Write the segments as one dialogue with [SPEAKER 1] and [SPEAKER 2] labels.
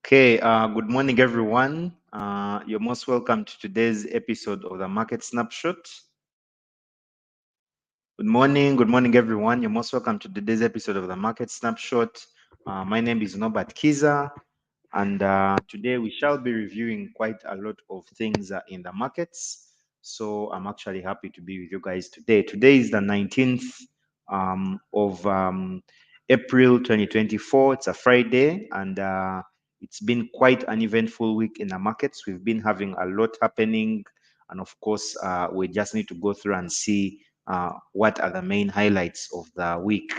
[SPEAKER 1] Okay, good morning, everyone. You're most welcome to today's episode of the Market Snapshot. Good morning, everyone. You're most welcome to today's episode of the Market Snapshot. My name is Norbert Kiza, and today we shall be reviewing quite a lot of things in the markets. So I'm actually happy to be with you guys today. Today is the 19th of April 2024. It's a Friday, and it's been quite an eventful week in the markets. We've been having a lot happening, and of course, we just need to go through and see what are the main highlights of the week.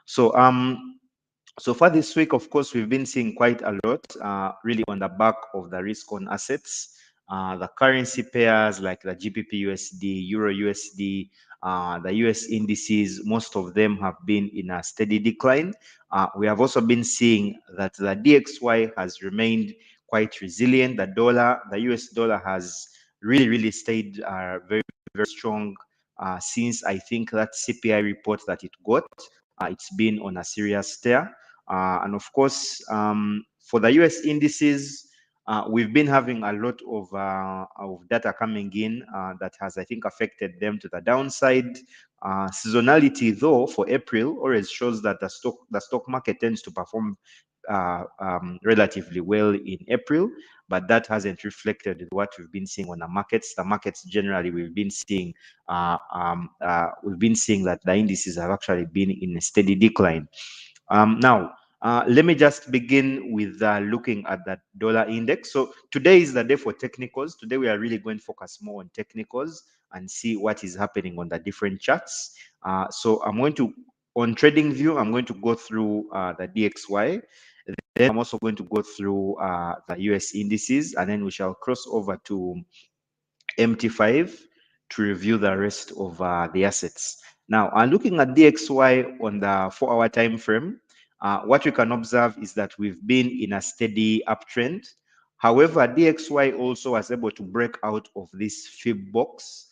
[SPEAKER 1] So far this week, of course, we've been seeing quite a lot, really on the back of the risk on assets. The currency pairs like the GBPUSD, EURUSD, the US indices, most of them have been in a steady decline. We have also been seeing that the DXY has remained quite resilient. The US dollar has really stayed very strong since I think that CPI report that it got. It's been on a serious tear. And of course, for the US indices, we've been having a lot of data coming in that has, I think, affected them to the downside. Seasonality, though, for April always shows that the stock market tends to perform relatively well in April, but that hasn't reflected in what we've been seeing on the markets. The markets generally, we've been seeing that the indices have actually been in a steady decline. Now, let me just begin with looking at that dollar index. So today is the day for technicals. Today we are really going to focus more on technicals and see what is happening on the different charts. So I'm going to, on trading view, I'm going to go through the DXY. Then I'm also going to go through the US indices, and then we shall cross over to MT5 to review the rest of the assets. Now, looking at DXY on the 4-hour time frame, what we can observe is that we've been in a steady uptrend. However, DXY also was able to break out of this fib box.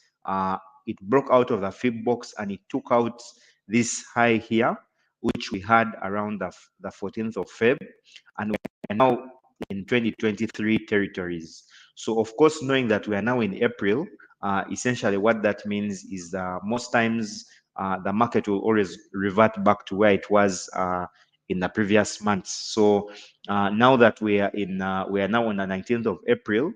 [SPEAKER 1] It broke out of the fib box and it took out this high here, which we had around the 14th of Feb. And we're now in 2023 territories. So of course, knowing that we are now in April, essentially what that means is that most times the market will always revert back to where it was in the previous months. So now that we are now on the 19th of April,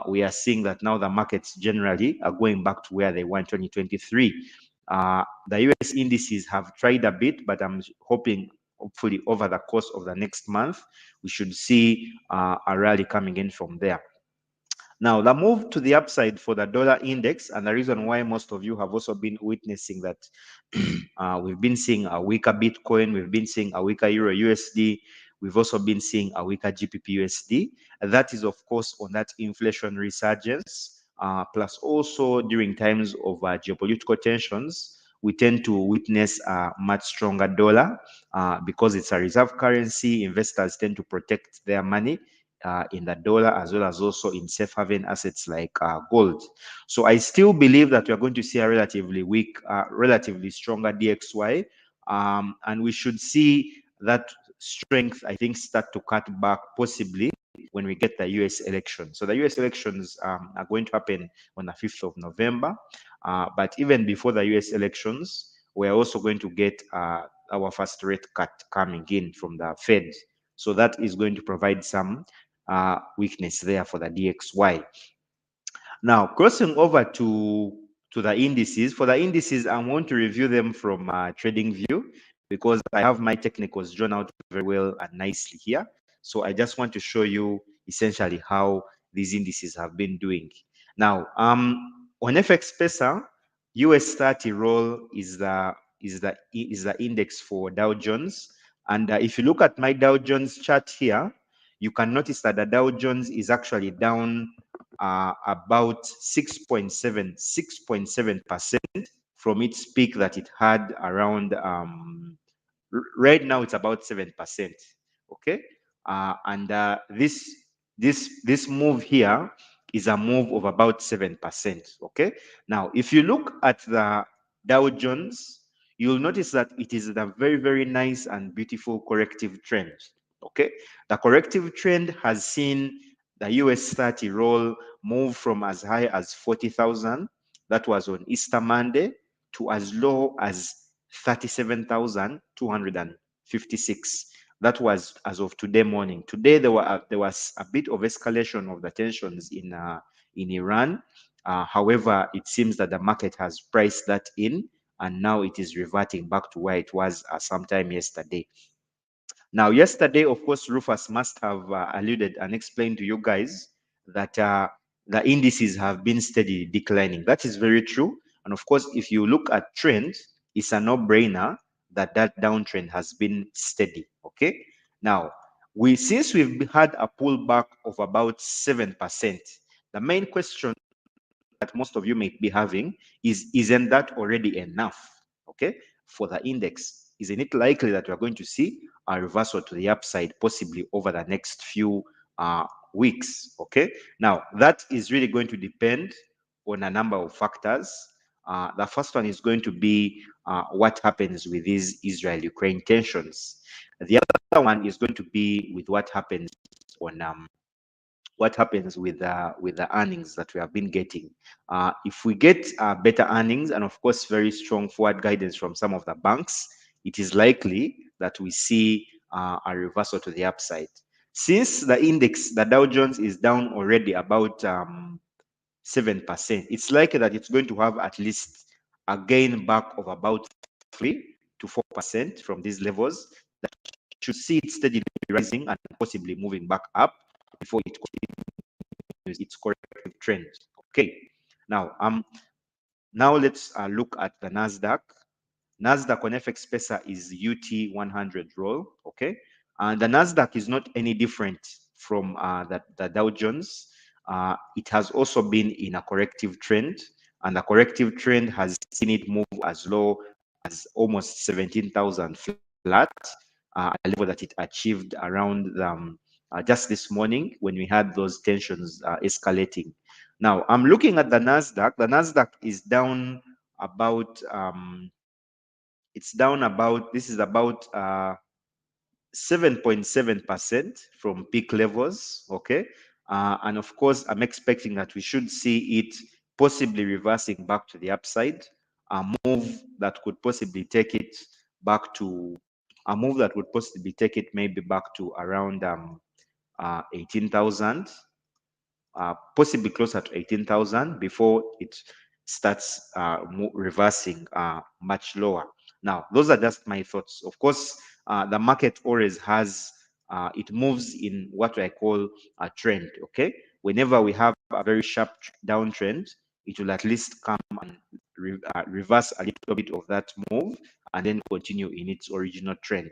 [SPEAKER 1] we are seeing that now the markets generally are going back to where they were in 2023. The US indices have tried a bit, but I'm hoping hopefully over the course of the next month, we should see a rally coming in from there. Now, the move to the upside for the dollar index, and the reason why most of you have also been witnessing that we've been seeing a weaker Bitcoin, we've been seeing a weaker Euro USD, we've also been seeing a weaker GBPUSD. That is, of course, on that inflation resurgence, plus also during times of geopolitical tensions, we tend to witness a much stronger dollar because it's a reserve currency. Investors tend to protect their money in the dollar, as well as also in safe haven assets like gold. So I still believe that we are going to see a relatively weak, relatively stronger DXY, and we should see that strength, I think, start to cut back possibly when we get the US election. So the US elections are going to happen on the 5th of November, but even before the US elections, we're also going to get our first rate cut coming in from the Fed. So that is going to provide some weakness there for the DXY. Now, crossing over to the indices. For the indices, I want to review them from trading view because I have my technicals drawn out very well and nicely here. So I just want to show you essentially how these indices have been doing. Now, on FX Spacer, US 30 roll is the index for Dow Jones. And if you look at my Dow Jones chart here, you can notice that the Dow Jones is actually down about 6.7% from its peak that it had around, right now it's about 7%, okay? And this move here is a move of about 7%, okay? Now, if you look at the Dow Jones, you'll notice that it is a very nice and beautiful corrective trend, Okay, the corrective trend has seen the US 30 roll move from as high as 40,000, that was on Easter Monday, to as low as 37,256. That was as of today morning. Today there was a bit of escalation of the tensions in Iran. However, it seems that the market has priced that in, and now it is reverting back to where it was sometime yesterday. Now, yesterday, of course, Rufus must have alluded and explained to you guys that the indices have been steadily declining. That is very true. And of course, if you look at trend, it's a no-brainer that that downtrend has been steady. Okay. Now, since we've had a pullback of about 7%, the main question that most of you may be having is, isn't that already enough, okay, for the index? Isn't it likely that we're going to see a reversal to the upside possibly over the next few weeks, okay? Now, that is really going to depend on a number of factors. The first one is going to be what happens with these Israel-Ukraine tensions. The other one is going to be with what happens on with the earnings that we have been getting. If we get better earnings and of course very strong forward guidance from some of the banks, it is likely that we see a reversal to the upside. Since the index, the Dow Jones, is down already about 7%, it's likely that it's going to have at least a gain back of about 3 to 4% from these levels. That should see it steadily rising and possibly moving back up before it continues its corrective trend. Okay. Now let's look at the Nasdaq. Nasdaq on FX Pesa is UT 100 roll. Okay, and the Nasdaq is not any different from the Dow Jones. It has also been in a corrective trend, and the corrective trend has seen it move as low as almost 17,000 flat, a level that it achieved around just this morning when we had those tensions escalating. Now, I'm looking at the Nasdaq. The Nasdaq is down about, this is about 7.7% from peak levels, okay? And of course, I'm expecting that we should see it possibly reversing back to the upside, a move that could possibly take it back to, maybe back to around 18,000, possibly closer to 18,000 before it starts reversing much lower. Now, those are just my thoughts. Of course, the market always has, it moves in what I call a trend, okay? Whenever we have a very sharp downtrend, it will at least come and reverse a little bit of that move and then continue in its original trend.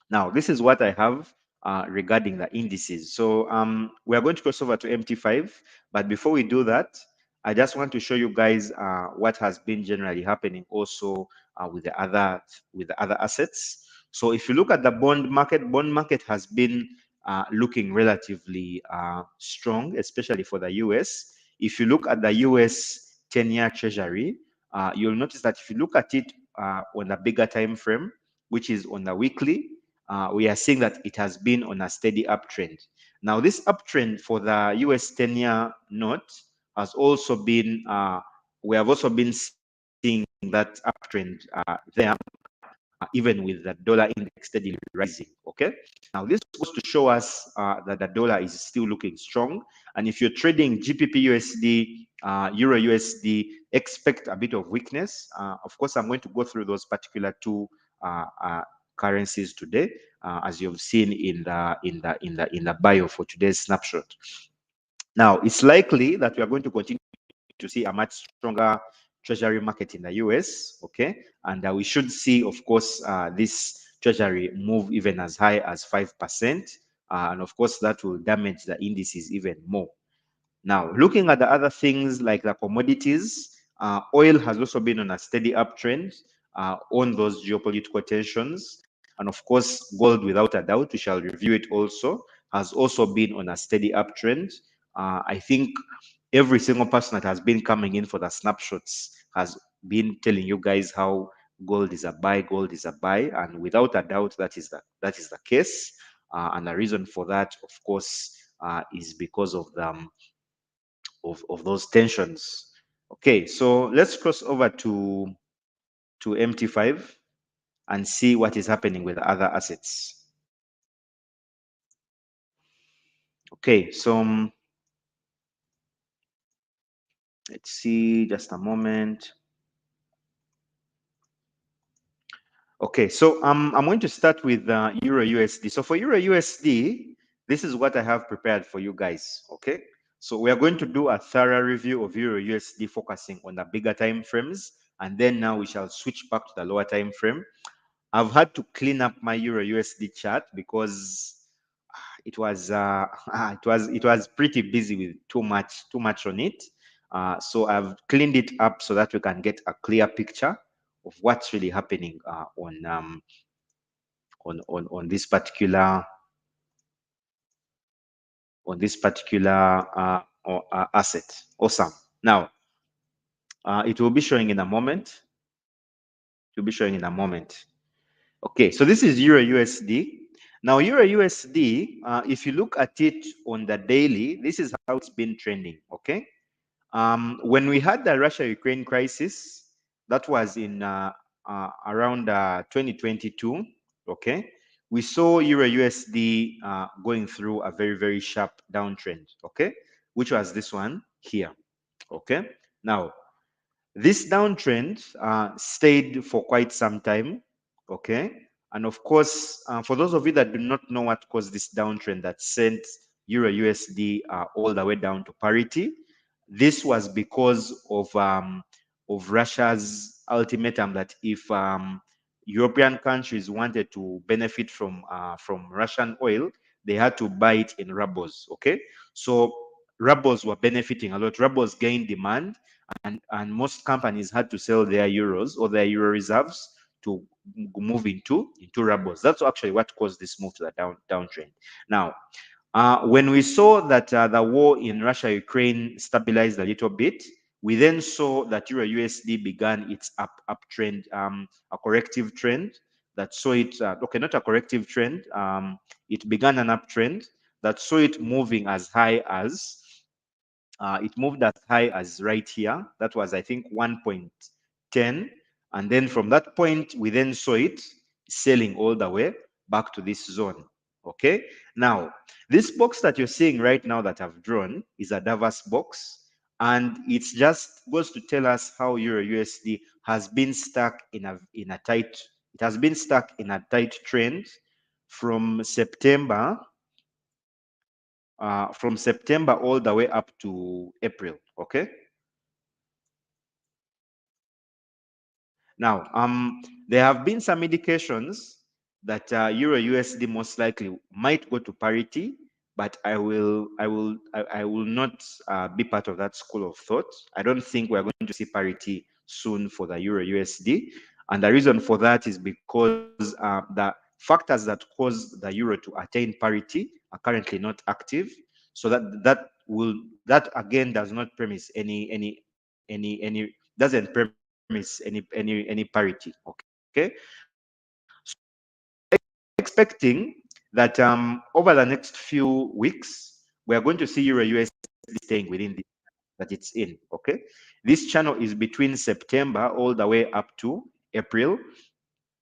[SPEAKER 1] Now, this is what I have regarding the indices. So we are going to cross over to MT5, but before we do that, I just want to show you guys what has been generally happening also with the other assets. So if you look at the bond market has been looking relatively strong, especially for the US. If you look at the US 10-year Treasury, you'll notice that if you look at it on a bigger time frame, which is on the weekly, we are seeing that it has been on a steady uptrend. Now, this uptrend for the US 10-year note has also been, we have also been seeing that uptrend there, even with the dollar index steadily rising, okay? Now, this goes to show us that the dollar is still looking strong. And if you're trading GBPUSD, Euro USD, expect a bit of weakness. Of course, I'm going to go through those particular two currencies today, as you've seen in the bio for today's snapshot. Now, it's likely that we are going to continue to see a much stronger treasury market in the US, okay? And we should see, of course, this treasury move even as high as 5%. And of course, that will damage the indices even more. Now, looking at the other things like the commodities, oil has also been on a steady uptrend on those geopolitical tensions. And of course, gold, without a doubt, we shall review it also, has also been on a steady uptrend. I think every single person that has been coming in for the snapshots has been telling you guys how gold is a buy, and without a doubt, that is the case. And the reason for that, of course, is because of the of those tensions. Okay, so let's cross over to MT5 and see what is happening with other assets. Okay, so let's see, just a moment. Okay, so I'm going to start with Euro USD. So for Euro USD, this is what I have prepared for you guys. Okay, so we are going to do a thorough review of Euro USD, focusing on the bigger time frames, and then now we shall switch back to the lower time frame. I've had to clean up my Euro USD chart because it was pretty busy with too much on it. So I've cleaned it up so that we can get a clear picture of what's really happening on this particular asset. Awesome. Now it will be showing in a moment. It will be showing in a moment. Okay, so this is Euro USD. Now, Euro USD, if you look at it on the daily, this is how it's been trending. Okay, when we had the Russia-Ukraine crisis, that was in around 2022. Okay, we saw Euro USD going through a very sharp downtrend. Okay, which was this one here. Okay, now this downtrend stayed for quite some time, okay? And of course, for those of you that do not know what caused this downtrend that sent Euro USD all the way down to parity, this was because of Russia's ultimatum that if European countries wanted to benefit from Russian oil, they had to buy it in rubles, okay? So rubles were benefiting a lot. Rubles gained demand, and most companies had to sell their euros or their euro reserves to move into rubles. That's actually what caused this move to the downtrend. Now, when we saw that the war in Russia-Ukraine stabilized a little bit, we then saw that Euro USD began its uptrend, a corrective trend that saw it, okay, not a corrective trend, it began an uptrend that saw it moving as high as it moved as high as right here. That was, I think, 1.10. And then from that point, we then saw it selling all the way back to this zone. Okay. Now, this box that you're seeing right now that I've drawn is a Davos box. And it's just goes to tell us how Euro USD has been stuck in a tight, it has been stuck in a tight trend from September all the way up to April. Okay. Now, there have been some indications that Euro USD most likely might go to parity, but I will not be part of that school of thought. I don't think we're going to see parity soon for the Euro USD, and the reason for that is because the factors that cause the euro to attain parity are currently not active. So that again does not premise any doesn't premise any parity. Okay, so expecting that over the next few weeks we are going to see Euro USD staying within the that it's in. Okay, this channel is between September all the way up to April,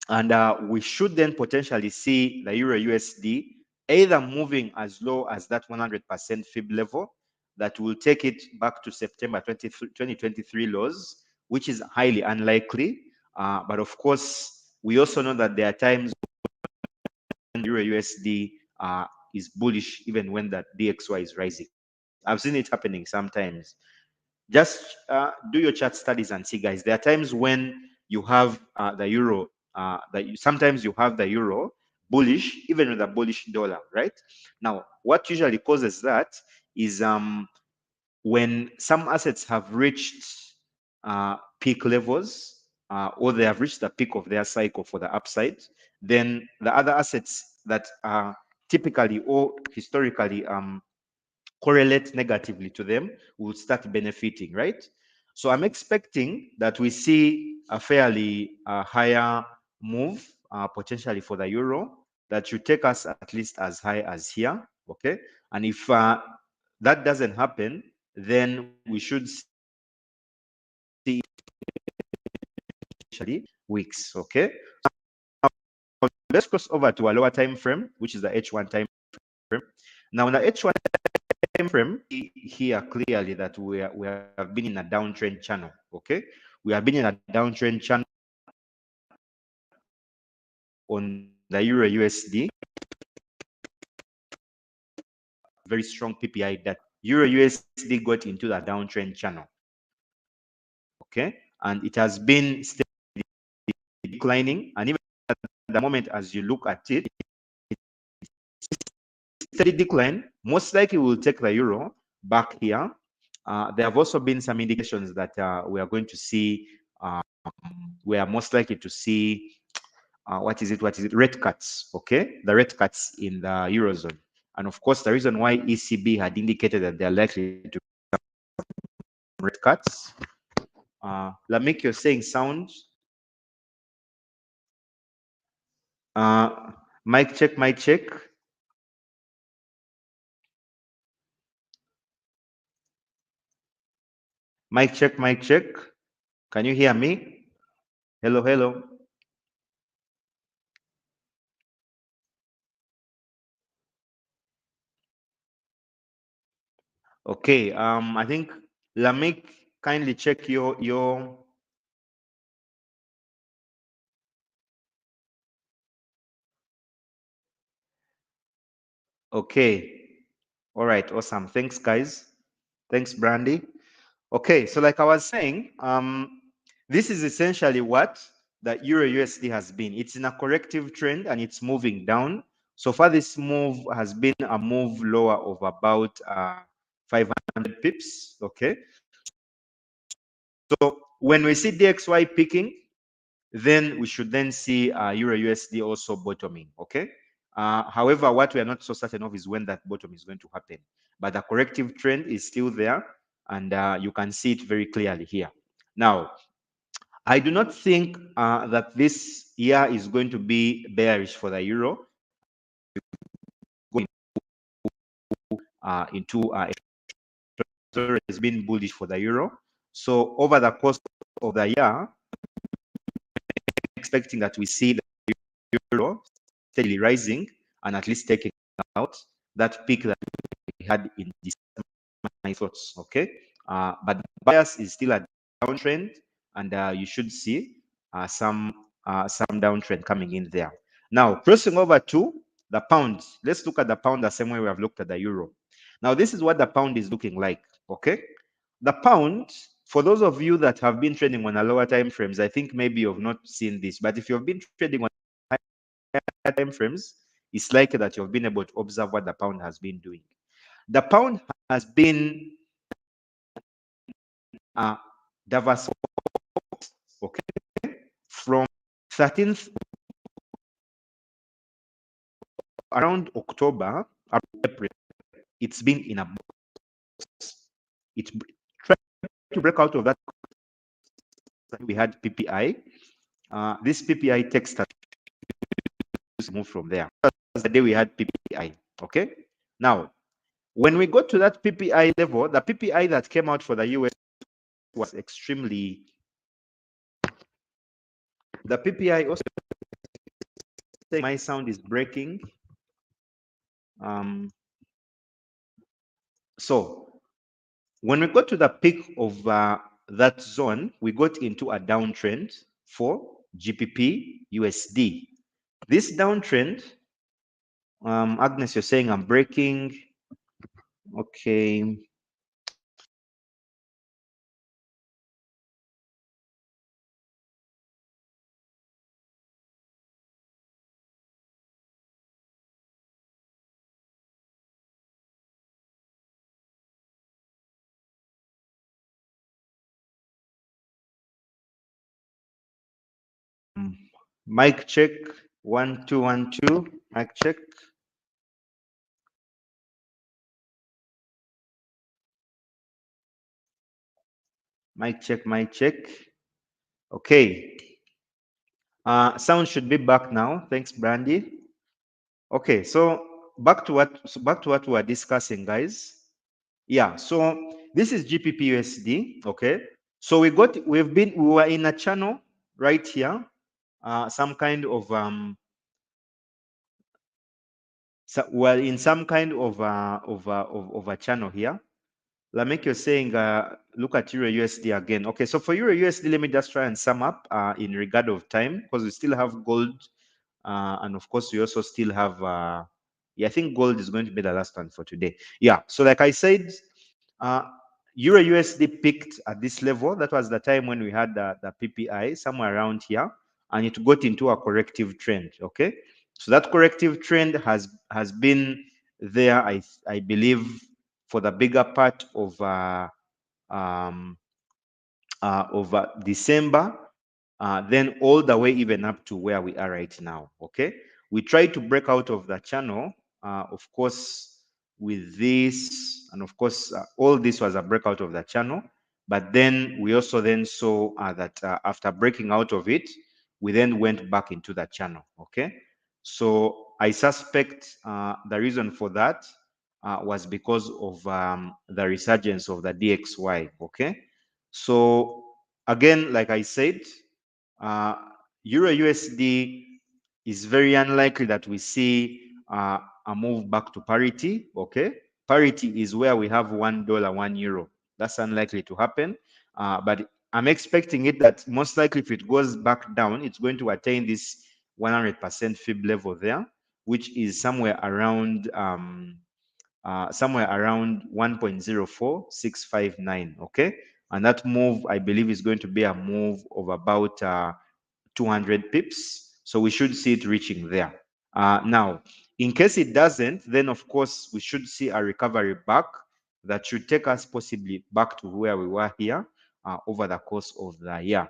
[SPEAKER 1] and we should then potentially see the Euro USD either moving as low as that 100% fib level that will take it back to September 2023 lows, which is highly unlikely. But of course, we also know that there are times when Euro USD is bullish, even when that DXY is rising. I've seen it happening sometimes. Just do your chart studies and see, guys. There are times when you have the euro, sometimes you have the euro bullish, even with a bullish dollar, right? Now, what usually causes that is when some assets have reached peak levels, or they have reached the peak of their cycle for the upside, then the other assets that are typically or historically correlate negatively to them will start benefiting, right? So I'm expecting that we see a fairly higher move potentially for the euro that should take us at least as high as here. Okay, and if that doesn't happen, then we should see weeks. Okay, let's cross over to a lower time frame, which is the H1 time frame. Now, in the H1 time frame, here clearly that we have been in a downtrend channel. Okay, we have been in a downtrend channel on the Euro USD. Very strong PPI that Euro USD got into the downtrend channel. Okay, and it has been declining, and even at the moment, as you look at it, steady decline. Most likely, will take the euro back here. There have also been some indications that we are going to see. We are most likely to see what is it? Rate cuts. Okay, the rate cuts in the eurozone, and of course, the reason why ECB had indicated that they are likely to rate cuts. Lamik, you're saying sound. Mic check, mic check. Mic check, mic check. Can you hear me? Hello, hello. Okay, I think Lamik, kindly check your okay. All right, awesome. Thanks, guys. Thanks, Brandy. Okay, so like I was saying, this is essentially what the Euro USD has been. It's in a corrective trend and it's moving down. So far, this move has been a move lower of about 500 pips. Okay, so when we see DXY peaking, then we should then see Euro USD also bottoming. Okay. However, what we are not so certain of is when that bottom is going to happen. But the corrective trend is still there, and you can see it very clearly here. Now, I do not think that this year is going to be bearish for the euro. Going into has been bullish for the euro. So over the course of the year, expecting that we see the euro steadily rising and at least taking out that peak that we had in December, my thoughts. Okay, but bias is still a downtrend, and you should see some downtrend coming in there. Now, crossing over to the pound, let's look at the pound the same way we have looked at the euro. Now, this is what the pound is looking like. Okay, the pound, for those of you that have been trading on a lower time frames, I think maybe you've not seen this, but if you've been trading on higher time frames, it's likely that you've been able to observe what the pound has been doing. The pound has been diversified, okay, from 13th around October, April. It's been in a box. It tried to break out of that. We had PPI. This PPI text has moved from there. That's the day we had PPI. Okay. Now, when we got to that PPI level, the PPI that came out for the US was extremely. The PPI also. My sound is breaking. So when we got to the peak of that zone, we got into a downtrend for GBP USD. This downtrend, Agnes, you're saying I'm breaking. Okay. Mic check. 1 2 1 2. Mic check. Mic check. Mic check. Okay. Sound should be back now. Thanks, Brandy. Okay, so back to what we were discussing, guys. Yeah, so this is GBPUSD. Okay, so we were in a channel right here, some kind of well, in some kind of a channel here. Lamek, you're saying, look at Euro USD again. Okay, so for Euro USD, let me just try and sum up in regard of time, because we still have gold, and of course we also still have, yeah, I think gold is going to be the last one for today. Yeah, so like I said, uh, Euro USD peaked at this level. That was the time when we had the PPI somewhere around here, and it got into a corrective trend. Okay, so that corrective trend has been there, I believe, for the bigger part um, of December, then all the way even up to where we are right now. Okay, we try to break out of the channel, of course, with this, and of course, all this was a breakout of the channel. But then we also then saw that after breaking out of it, we then went back into the channel. Okay, so I suspect the reason for that was because of the resurgence of the DXY. Okay, so again, like I said, uh, Euro USD is very unlikely that we see a move back to parity. Okay, parity is where we have $1, €1. That's unlikely to happen, but I'm expecting it that most likely if it goes back down, it's going to attain this 100% fib level there, which is somewhere around 1.04659. Okay, and that move, I believe, is going to be a move of about 200 pips, so we should see it reaching there. Now, in case it doesn't, then of course we should see a recovery back that should take us possibly back to where we were here over the course of the year.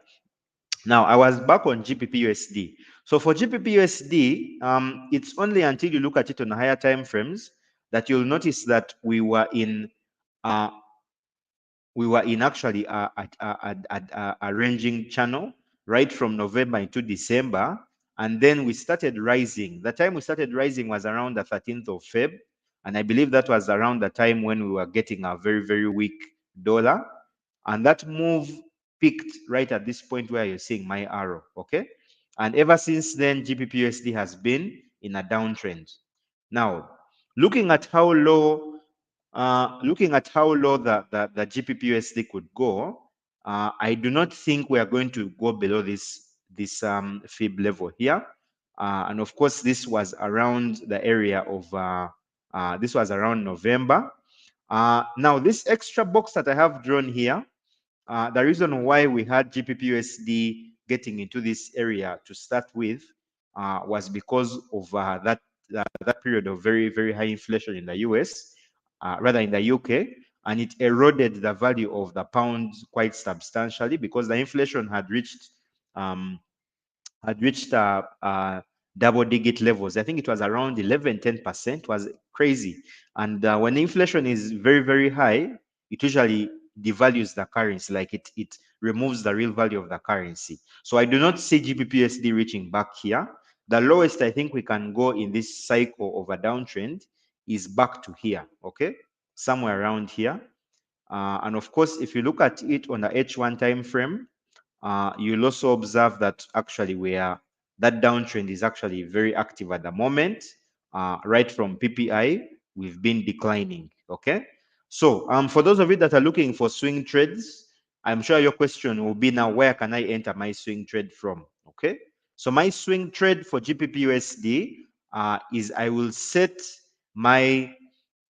[SPEAKER 1] Now, I was back on GBPUSD. So for GBPUSD, it's only until you look at it on higher time frames that you'll notice that uh, we were in actually a ranging channel right from November into December, and then we started rising. The time we started rising was around the 13th of Feb, and I believe that was around the time when we were getting a very, very weak dollar, and that move peaked right at this point where you're seeing my arrow. Okay, and ever since then, GBPUSD has been in a downtrend. Now, looking at how low the GBPUSD could go, I do not think we are going to go below this fib level here. And of course, this was around the area of this was around November. Now, this extra box that I have drawn here, the reason why we had GBPUSD getting into this area to start with was because of that period of very, very high inflation in the US, rather in the UK, and it eroded the value of the pound quite substantially because the inflation um, had reached double-digit levels. I think it was around 11, 10%. It was crazy. And when inflation is very, very high, it usually devalues the currency, like it removes the real value of the currency. So I do not see GBPUSD reaching back here. The lowest I think we can go in this cycle of a downtrend is back to here, okay? Somewhere around here. And of course, if you look at it on the H1 time frame, you'll also observe that actually that downtrend is actually very active at the moment. Right from PPI, we've been declining. Okay, so for those of you that are looking for swing trades, I'm sure your question will be now, where can I enter my swing trade from? Okay, so my swing trade for GBPUSD is I will set my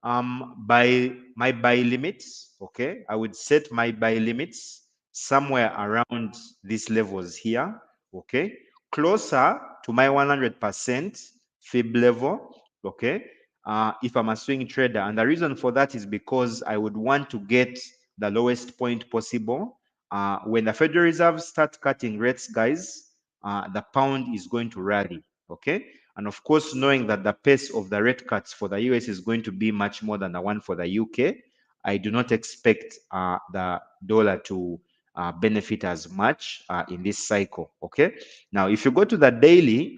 [SPEAKER 1] buy limits. Okay, I would set my buy limits somewhere around these levels here. Okay, closer to my 100% fib level. Okay, if I'm a swing trader, and the reason for that is because I would want to get the lowest point possible. When the Federal Reserve starts cutting rates, guys, the pound is going to rally. Okay, and of course, knowing that the pace of the rate cuts for the US is going to be much more than the one for the UK, I do not expect the dollar to benefit as much in this cycle. Okay, now if you go to the daily,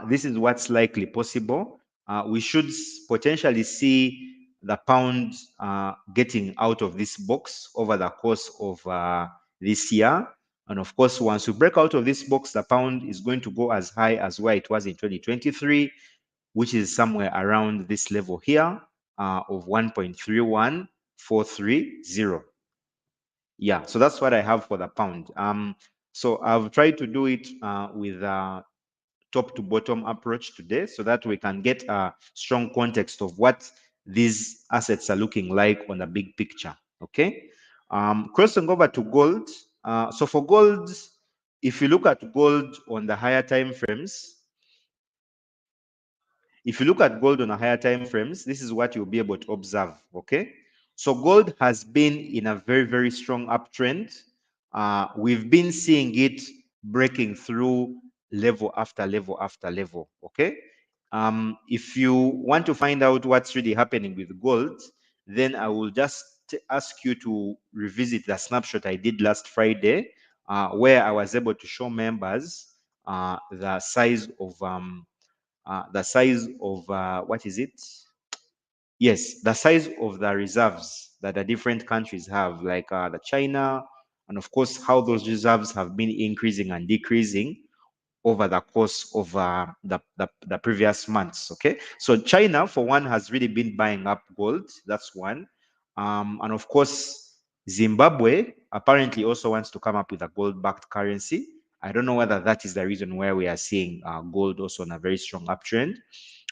[SPEAKER 1] this is what's likely possible. We should potentially see the pound getting out of this box over the course of this year. And of course, once we break out of this box, the pound is going to go as high as where it was in 2023, which is somewhere around this level here of 1.31430. Yeah, so that's what I have for the pound. So I've tried to do it with top to bottom approach today so that we can get a strong context of what these assets are looking like on the big picture. Okay. Crossing over to gold. So for gold, if you look at gold on the higher time frames, if you look at gold on a higher time frames, this is what you'll be able to observe. Okay. So gold has been in a very, very strong uptrend. We've been seeing it breaking through level after level after level. Okay. If you want to find out what's really happening with gold, then I will just ask you to revisit the snapshot I did last Friday, where I was able to show members the size of what is it? Yes, the size of the reserves that the different countries have, like the China, and of course how those reserves have been increasing and decreasing over the course of the previous months. Okay, so China, for one, has really been buying up gold. That's one, and of course Zimbabwe apparently also wants to come up with a gold-backed currency. I don't know whether that is the reason why we are seeing gold also on a very strong uptrend.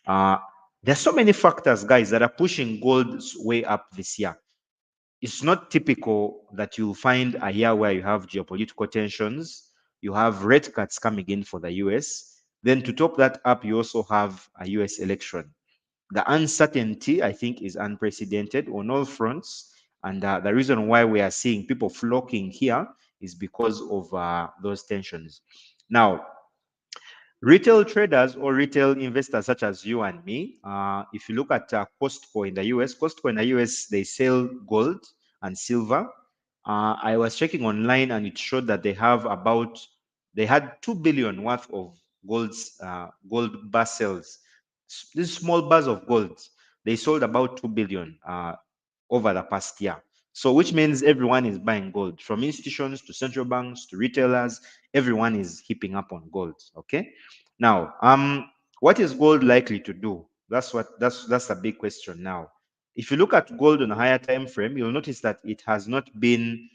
[SPEAKER 1] Uh, there's so many factors, guys, that are pushing gold's way up this year. It's not typical that you find a year where you have geopolitical tensions, you have rate cuts coming in for the US. Then to top that up, you also have a US election. The uncertainty, I think, is unprecedented on all fronts. And the reason why we are seeing people flocking here is because of those tensions. Now, retail traders or retail investors such as you and me, if you look at Costco in the US, Costco in the US, they sell gold and silver. I was checking online and it showed that they had 2 billion worth of gold bar sales. These small bars of gold, they sold about 2 billion over the past year. So which means everyone is buying gold, from institutions to central banks to retailers, everyone is heaping up on gold. Okay. Now, what is gold likely to do? That's a big question now. If you look at gold on a higher time frame, you'll notice that it has not been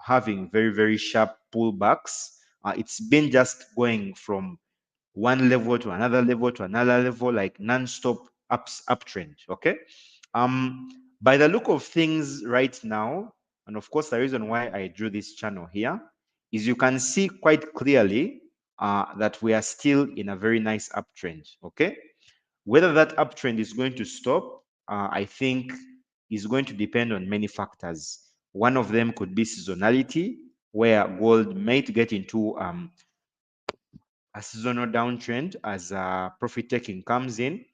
[SPEAKER 1] having very, very sharp pullbacks. It's been just going from one level to another level to another level, like non-stop uptrend. Okay. By the look of things right now, and of course the reason why I drew this channel here is you can see quite clearly that we are still in a very nice uptrend. Okay. Whether that uptrend is going to stop, I think is going to depend on many factors. One of them could be seasonality, where gold might get into a seasonal downtrend as profit taking comes in,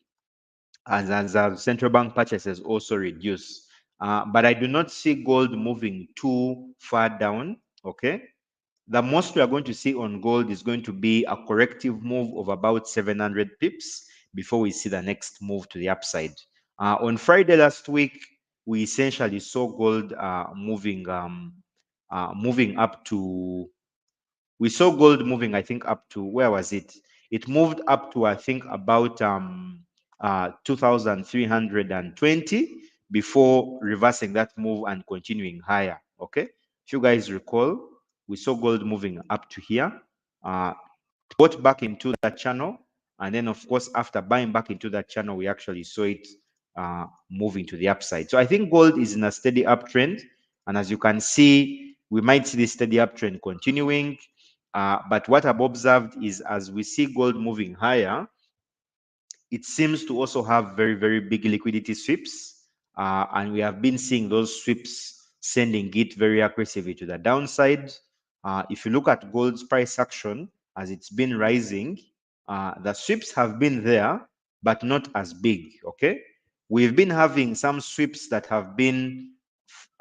[SPEAKER 1] as central bank purchases also reduce. But I do not see gold moving too far down. Okay. The most we are going to see on gold is going to be a corrective move of about 700 pips before we see the next move to the upside. On Friday last week, we essentially saw gold moving up to, we saw gold moving, I think, up to, where was it? It moved up to, I think, about 2,320 before reversing that move and continuing higher. Okay. If you guys recall, we saw gold moving up to here, bought back into that channel. And then, of course, after buying back into that channel, we actually saw it moving to the upside. So I think gold is in a steady uptrend. And as you can see, we might see this steady uptrend continuing. But what I've observed is as we see gold moving higher, it seems to also have very, very big liquidity sweeps. And we have been seeing those sweeps sending it very aggressively to the downside. If you look at gold's price action as it's been rising, the sweeps have been there, but not as big. Okay. We've been having some sweeps that have been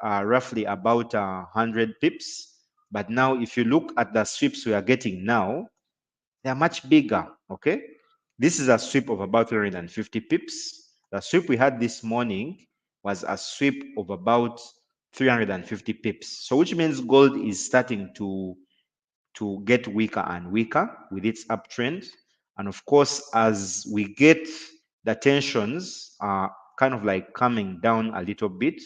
[SPEAKER 1] roughly about 100 pips. But now, if you look at the sweeps we are getting now, They are much bigger. Okay, this is a sweep of about 350 pips. The sweep we had this morning was a sweep of about 350 pips. So which means gold is starting to get weaker and weaker with its uptrend. And of course, as we get the tensions kind of like coming down a little bit,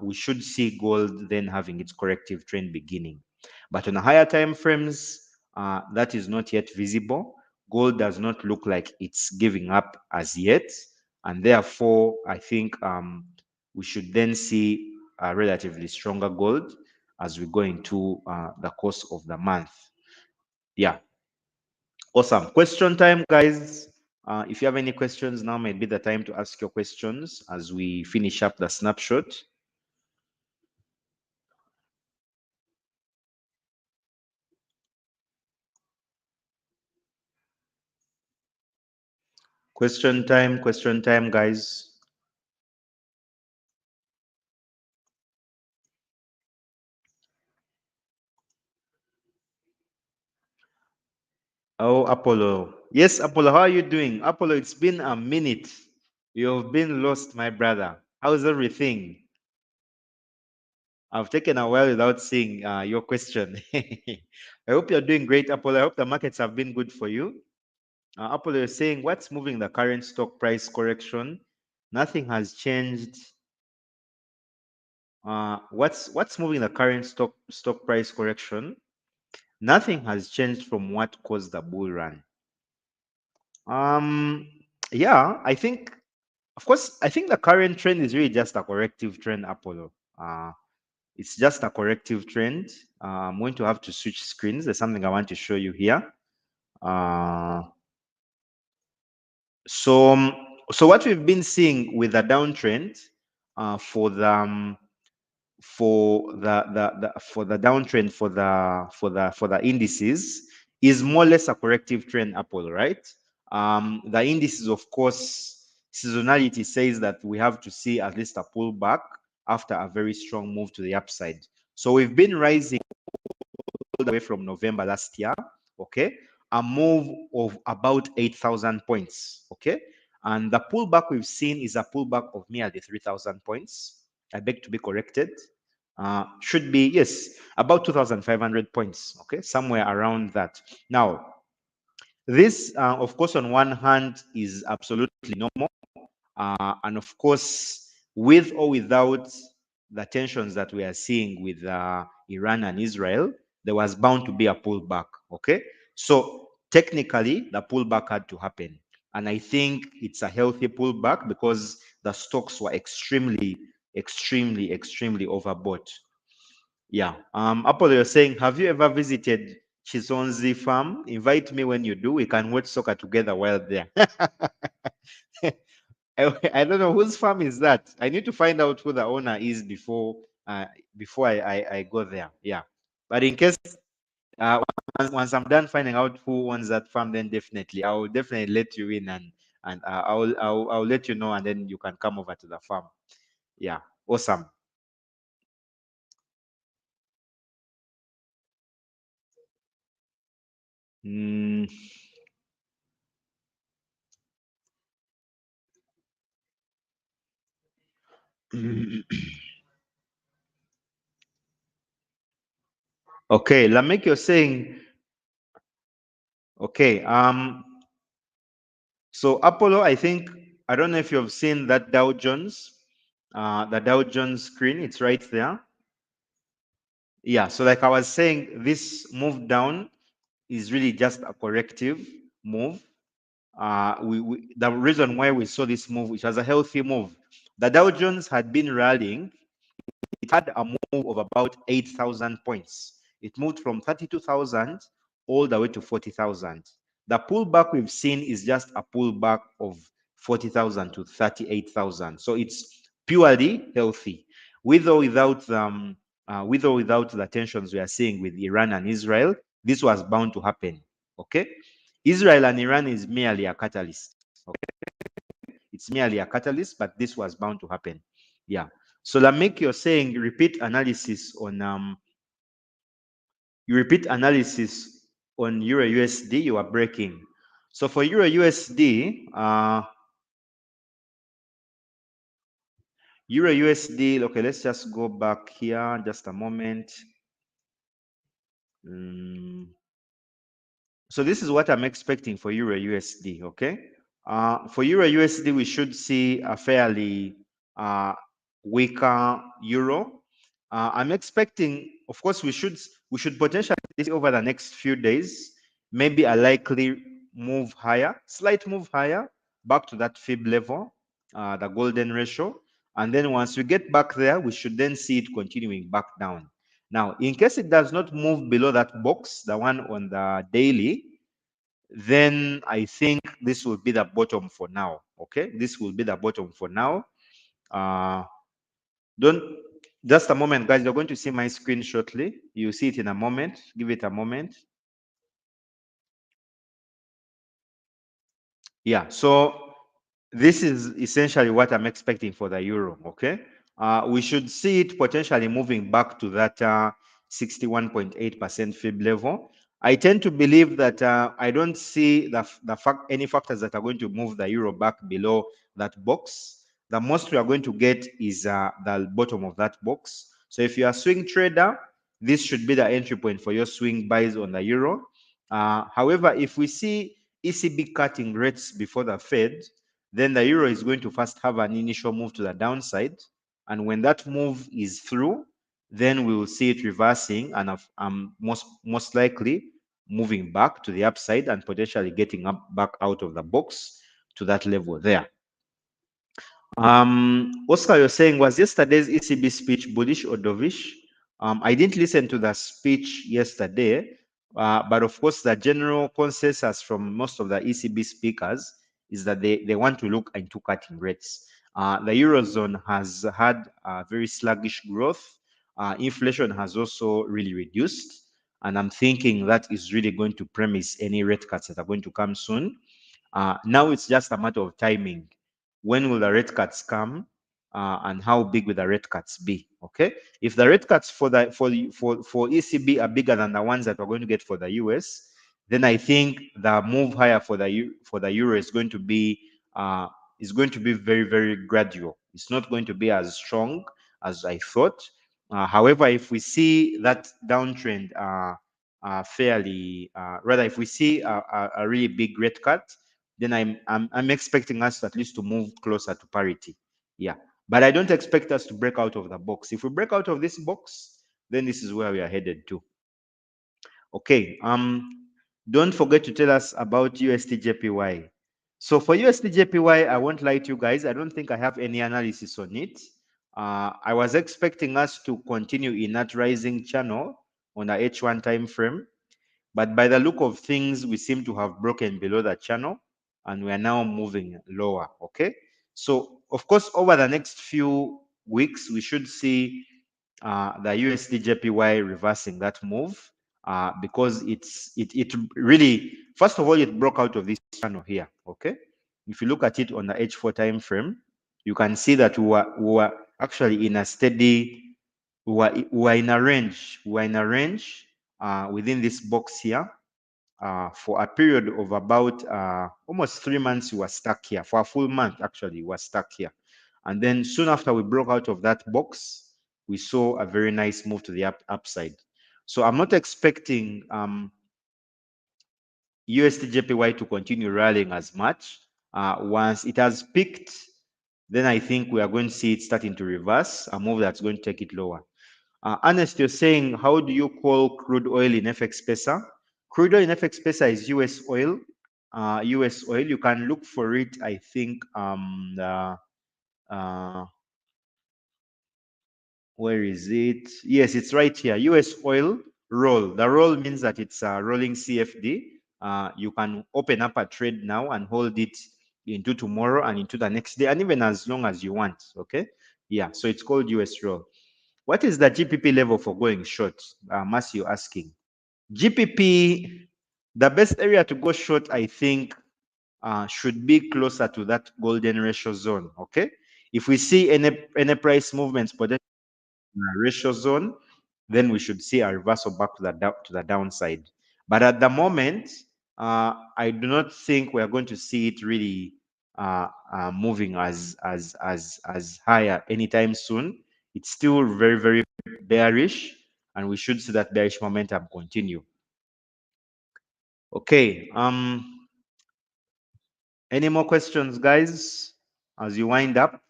[SPEAKER 1] we should see gold then having its corrective trend beginning. But on the higher time frames, that is not yet visible. Gold does not look like it's giving up as yet. And therefore, I think we should then see a relatively stronger gold as we go into the course of the month. Yeah, awesome. Question time, guys. If you have any questions, now might be the time to ask your questions as we finish up the snapshot. Question time, guys. Oh, Apollo. Yes, Apollo, how are you doing? Apollo, it's been a minute. You've been lost, my brother. How's everything? I've taken a while without seeing your question. I hope you're doing great, Apollo. I hope the markets have been good for you. Apollo is saying, what's moving the current stock price correction? Nothing has changed. What's moving the current stock price correction? Nothing has changed from what caused the bull run. Yeah, I think, of course, I think the current trend is really just a corrective trend, Apollo. It's just a corrective trend. I'm going to have to switch screens. There's something I want to show you here. So what we've been seeing with the downtrend for the for the downtrend for the indices is more or less a corrective trend, Apple, right? The indices, of course, seasonality says that we have to see at least a pullback after a very strong move to the upside. So we've been rising all the way from November last year, okay? A move of about 8,000 points, okay? And the pullback we've seen is a pullback of merely 3,000 points. I beg to be corrected. Should be, yes, about 2,500 points, okay? Somewhere around that. Now, this, of course, on one hand is absolutely normal. And of course, with or without the tensions that we are seeing with Iran and Israel, there was bound to be a pullback. Okay. So technically, the pullback had to happen. And I think it's a healthy pullback because the stocks were extremely overbought. Yeah. Apollo, you're saying, have you ever visited Chizonzi farm? Invite me when you do. We can watch soccer together while there. I don't know whose farm is that. I need to find out who the owner is before I go there. Yeah. But in case once I'm done finding out who owns that farm, then definitely I will definitely let you in and I'll let you know and then you can come over to the farm. Yeah. Awesome. Mm. Okay, Lamek, you're saying, okay, so Apollo, I think, I don't know if you've seen that Dow Jones, the Dow Jones screen, it's right there. Yeah, so like I was saying, this move down is really just a corrective move. The reason why we saw this move, which was a healthy move, the Dow Jones had been rallying. It had a move of about 8,000 points. It moved from 32,000 all the way to 40,000. The pullback we've seen is just a pullback of 40,000 to 38,000. So it's purely healthy. With or without the tensions we are seeing with Iran and Israel, this was bound to happen. Okay, Israel and Iran is merely a catalyst. Okay, it's merely a catalyst, but this was bound to happen. Yeah. So Lamek, you're saying you repeat analysis on Euro USD, you are breaking. So for Euro USD, Euro USD, okay, let's just go back here just a moment. So this is what I'm expecting for Euro USD, okay? For Euro USD, we should see a fairly weaker Euro. I'm expecting, of course, we should potentially see over the next few days, maybe a likely move higher, slight move higher, back to that fib level, the golden ratio. And then once we get back there, we should then see it continuing back down. Now, in case it does not move below that box, the one on the daily, then I think this will be the bottom for now. Okay, this will be the bottom for now. Don't just a moment, guys. You're going to see my screen shortly. You'll see it in a moment. Give it a moment. Yeah, so this is essentially what I'm expecting for the euro. Okay, we should see it potentially moving back to that 61.8% fib level. I tend to believe that I don't see any factors that are going to move the euro back below that box. The most we are going to get is the bottom of that box. So if you are a swing trader, this should be the entry point for your swing buys on the euro. However, if we see ECB cutting rates before the Fed, then the euro is going to first have an initial move to the downside. And when that move is through, then we will see it reversing and most likely moving back to the upside and potentially getting up back out of the box to that level there. Oscar, you're saying, was yesterday's ECB speech bullish or dovish? I didn't listen to the speech yesterday, but of course, the general consensus from most of the ECB speakers is that they want to look into cutting rates. The Eurozone has had very sluggish growth. Inflation has also really reduced. And I'm thinking that is really going to premise any rate cuts that are going to come soon. Now it's just a matter of timing. When will the rate cuts come, and how big will the rate cuts be? Okay, if the rate cuts for ECB are bigger than the ones that we're going to get for the US, then I think the move higher for the euro is going to be very, very gradual. It's not going to be as strong as I thought. However, if we see that downtrend rather, if we see a really big rate cut, then I'm expecting us at least to move closer to parity. Yeah, but I don't expect us to break out of the box. If we break out of this box, then this is where we are headed to. Okay. Don't forget to tell us about USD So for USD I won't lie to you guys. I don't think I have any analysis on it. I was expecting us to continue in that rising channel on the H1 time frame, but by the look of things, we seem to have broken below the channel and we are now moving lower. Okay. So of course, over the next few weeks, we should see the USD reversing that move because it really, first of all, it broke out of this channel here. Okay. If you look at it on the H4 time frame, you can see that we were actually in a steady, we were in a range. We were in a range within this box here for a period of about almost 3 months. We were stuck here. For a full month, actually, we were stuck here. And then soon after we broke out of that box, we saw a very nice move to the upside. So I'm not expecting USD to continue rallying as much. Once it has peaked, then I think we are going to see it starting to reverse, a move that's going to take it lower. Ernest, you're saying, how do you call crude oil in FX Pesa? Crude oil in FX Pesa is US oil. US oil, you can look for it, I think, where is it? Yes, it's right here. US oil roll. The roll means that it's a rolling CFD. You can open up a trade now and hold it into tomorrow and into the next day, and even as long as you want. Okay. Yeah. So it's called US roll. What is the GPP level for going short? Matthew asking. GPP, the best area to go short, I think, should be closer to that golden ratio zone. Okay. If we see any price movements, potentially ratio zone, then we should see a reversal back to the downside. But at the moment, I do not think we are going to see it really moving as higher anytime soon. It's still very, very bearish, and we should see that bearish momentum continue. Okay. Any more questions, guys, as you wind up?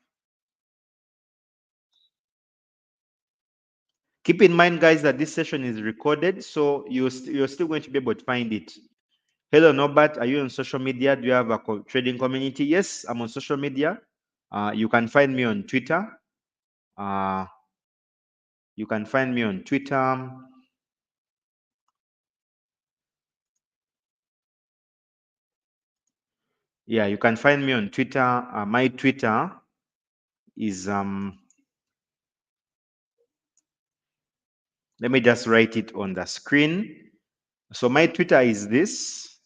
[SPEAKER 1] Keep in mind, guys, that this session is recorded, so you're still going to be able to find it. Hello, Norbert. Are you on social media? Do you have a trading community? Yes, I'm on social media. You can find me on Twitter. You can find me on Twitter. Yeah, you can find me on Twitter. My Twitter is let me just write it on the screen. So my Twitter is this.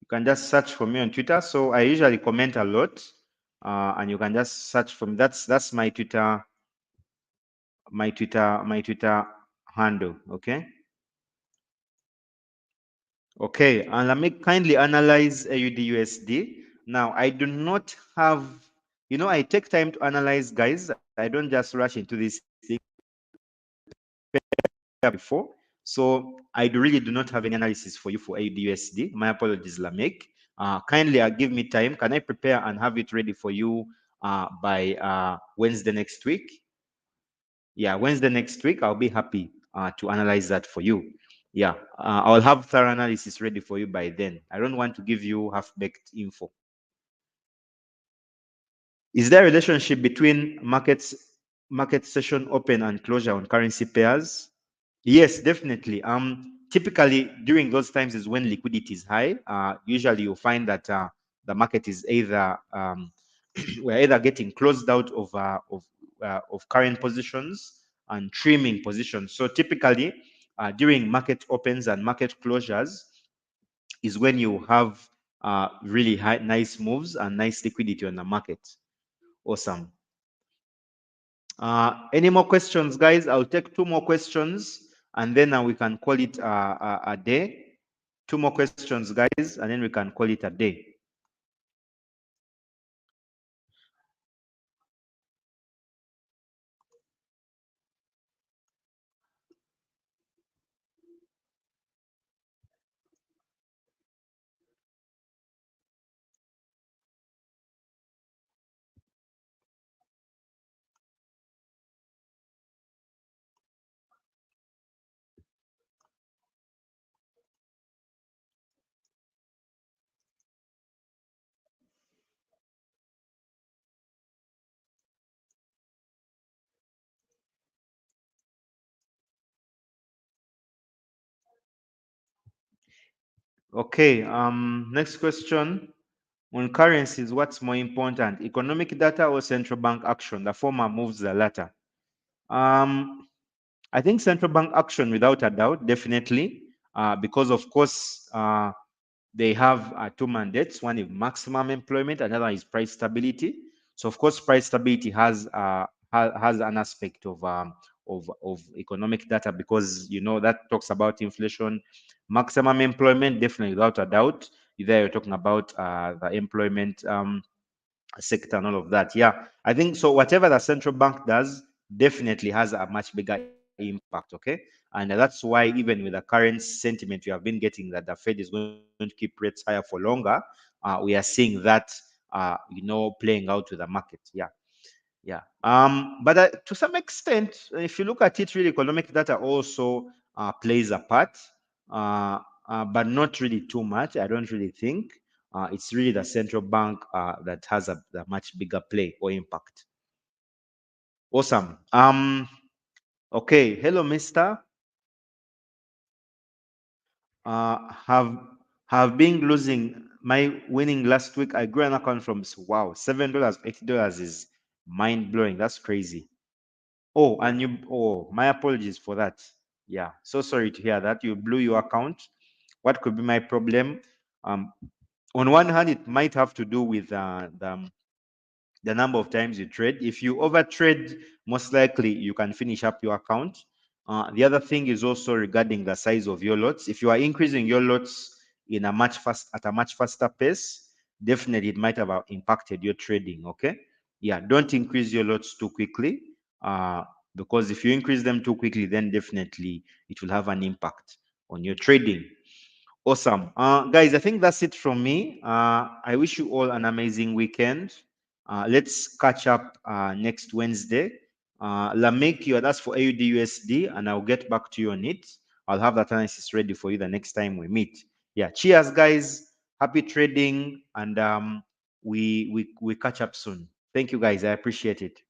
[SPEAKER 1] You can just search for me on Twitter. So I usually comment a lot, and you can just search for me. That's my Twitter, my Twitter handle. Okay. Okay, and let me kindly analyze AUD/USD. Now, I do not have, I take time to analyze, guys. I don't just rush into this thing before. So I really do not have any analysis for you for AUD/USD. My apologies, Lamek. Kindly give me time. Can I prepare and have it ready for you by Wednesday next week? Yeah, Wednesday next week, I'll be happy to analyze that for you. Yeah, I'll have thorough analysis ready for you by then. I don't want to give you half-baked info. Is there a relationship between market session open and closure on currency pairs? Yes, definitely. Typically during those times is when liquidity is high. Usually you'll find that the market is either we're either getting closed out of current positions and trimming positions. So typically during market opens and market closures is when you have really high, nice moves and nice liquidity on the market. Awesome. Any more questions, guys? I'll take two more questions and then we can call it a day. Two more questions, guys, and then we can call it a day. Okay, next question. On currencies, what's more important, economic data or central bank action? The former moves the latter. I think central bank action, without a doubt, definitely, because of course they have two mandates. One is maximum employment, another is price stability. So of course, price stability has an aspect of economic data because that talks about inflation. Maximum employment, definitely, without a doubt. There you're talking about the employment sector and all of that. Yeah, I think so. Whatever the central bank does definitely has a much bigger impact. Okay, and that's why even with the current sentiment we have been getting that the Fed is going to keep rates higher for longer, we are seeing that playing out with the market. Yeah. Yeah. But to some extent, if you look at it, really, economic data also plays a part, but not really too much. I don't really think. It's really the central bank that has a much bigger play or impact. Awesome. Okay. Hello, Mister. Have been losing my winning last week. I grew an account from wow, $7, $80 is mind blowing. That's crazy. Oh, and my apologies for that. Yeah, so sorry to hear that. You blew your account. What could be my problem? Um, on one hand, it might have to do with the number of times you trade. If you over trade most likely you can finish up your account. The other thing is also regarding the size of your lots. If you are increasing your lots in a at a much faster pace, definitely it might have impacted your trading. Okay, yeah, don't increase your lots too quickly, because if you increase them too quickly, then definitely it will have an impact on your trading. Awesome. Guys, I think that's it from me. I wish you all an amazing weekend. Let's catch up next Wednesday. Lamek, that's for AUD and I'll get back to you on it. I'll have that analysis ready for you the next time we meet. Yeah, cheers, guys. Happy trading, and we catch up soon. Thank you, guys. I appreciate it.